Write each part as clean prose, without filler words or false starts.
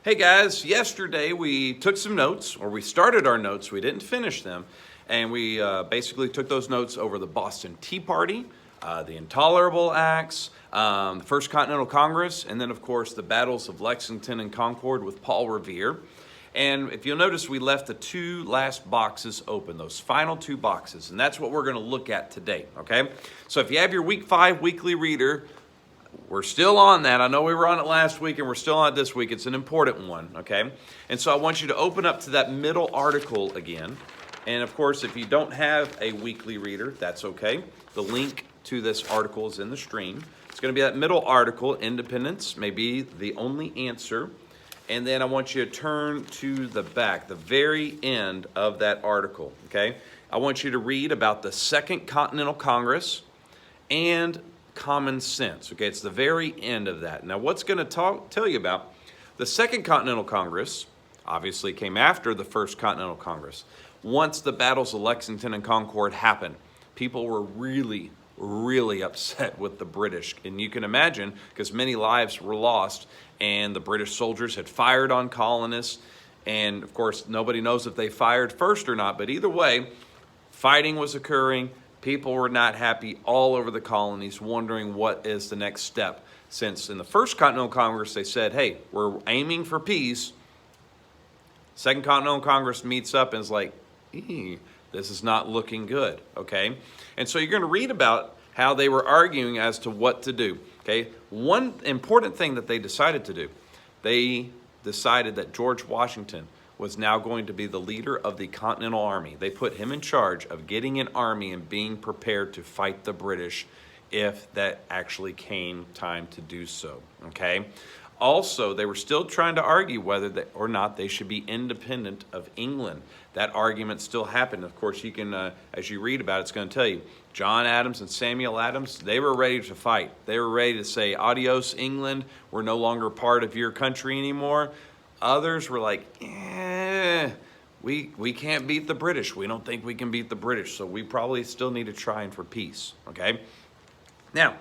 Hey guys, yesterday we took some notes, or we started our notes, we didn't finish them, and we basically took those notes over the Boston Tea Party, the Intolerable Acts, the First Continental Congress, and then of course the battles of Lexington and Concord with Paul Revere. And if you'll notice, we left the two last boxes open, those final two boxes, and that's what we're going to look at today, okay? So if you have your Week 5 weekly reader, we're still on that. I know we were on it last week and we're still on it this week. It's an important one, okay? And so I want you to open up to that middle article again. And of course, if you don't have a weekly reader, that's okay. The link to this article is in the stream. It's going to be that middle article, Independence may be the only answer. And then I want you to turn to the back, the very end of that article, okay? I want you to read about the Second Continental Congress and common sense. Okay, it's the very end of that. Now, what's going to tell you about the Second Continental Congress? Obviously, came after the First Continental Congress. Once the battles of Lexington and Concord happened, people were really upset with the British, and you can imagine because many lives were lost, and the British soldiers had fired on colonists, and of course, nobody knows if they fired first or not. But either way, fighting was occurring. People were not happy all over the colonies, wondering what is the next step. Since in the First Continental Congress, they said, hey, we're aiming for peace. Second Continental Congress meets up and is like, this is not looking good, okay? And so you're going to read about how they were arguing as to what to do, okay? One important thing that they decided to do, they decided that George Washington was now going to be the leader of the Continental Army. They put him in charge of getting an army and being prepared to fight the British if that actually came time to do so, okay? Also, they were still trying to argue whether or not they should be independent of England. That argument still happened. Of course, you can, as you read about it, it's going to tell you, John Adams and Samuel Adams, they were ready to fight. They were ready to say, adios, England, we're no longer part of your country anymore. Others were like, we can't beat the British. We don't think we can beat the British, so we probably still need to try for peace, okay? Now,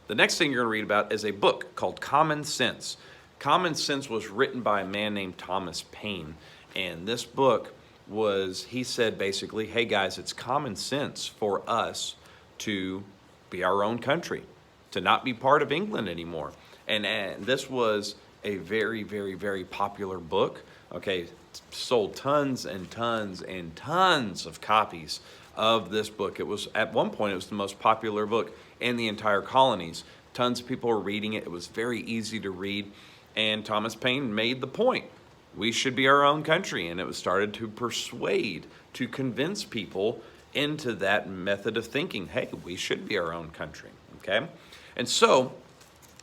the next thing you're going to read about is a book called Common Sense. Common Sense was written by a man named Thomas Paine, and this book was, he said basically, hey guys, it's common sense for us to be our own country, to not be part of England anymore. And this was a very popular book, okay? Sold tons and tons and tons of copies of this book. It was, at one point, it was the most popular book in the entire colonies. Tons of people were reading it. It was very easy to read. And Thomas Paine made the point, we should be our own country. And it was started to persuade, to convince people into that method of thinking. Hey, we should be our own country, okay? And so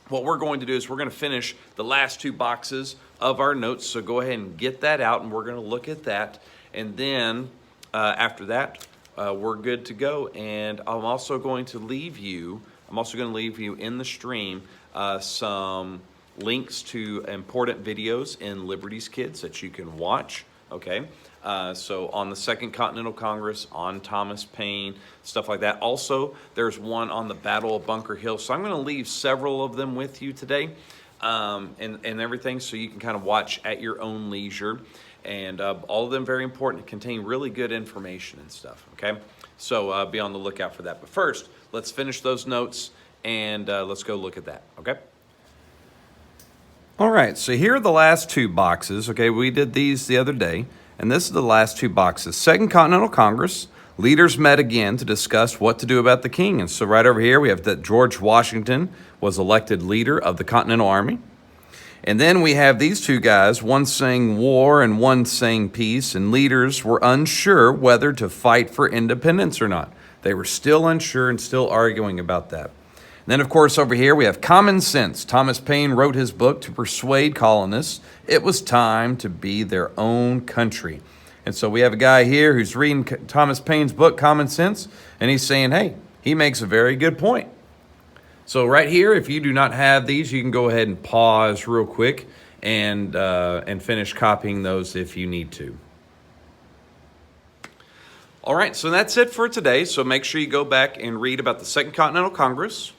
what we're going to do is we're going to finish the last two boxes of our notes. So go ahead and get that out, and we're going to look at that. And then after that, we're good to go. And I'm also going to leave you in the stream some links to important videos in Liberty's Kids that you can watch, okay? So on the Second Continental Congress, on Thomas Paine, stuff like that. Also, there's one on the Battle of Bunker Hill. So I'm going to leave several of them with you today and everything, so you can kind of watch at your own leisure. And all of them very important, contain really good information and stuff, okay? So be on the lookout for that. But first, let's finish those notes and let's go look at that, okay? All right, so here are the last two boxes, okay? We did these the other day, and this is the last two boxes. Second Continental Congress, leaders met again to discuss what to do about the king. And so right over here, we have that George Washington was elected leader of the Continental Army. And then we have these two guys, one saying war and one saying peace, and leaders were unsure whether to fight for independence or not. They were still unsure and still arguing about that. And then, of course, over here we have Common Sense. Thomas Paine wrote his book to persuade colonists it was time to be their own country. And so we have a guy here who's reading Thomas Paine's book, Common Sense, and he's saying, hey, he makes a very good point. So right here, if you do not have these, you can go ahead and pause real quick and finish copying those if you need to. All right, so that's it for today. So make sure you go back and read about the Second Continental Congress,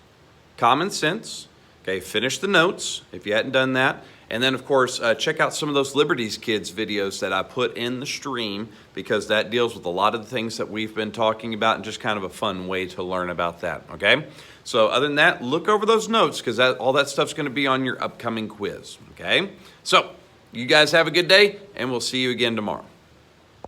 Common Sense. Okay, finish the notes if you hadn't done that. And then, of course, check out some of those Liberties Kids videos that I put in the stream, because that deals with a lot of the things that we've been talking about and just kind of a fun way to learn about that, okay? So other than that, look over those notes, because all that stuff's going to be on your upcoming quiz, okay? So you guys have a good day, and we'll see you again tomorrow.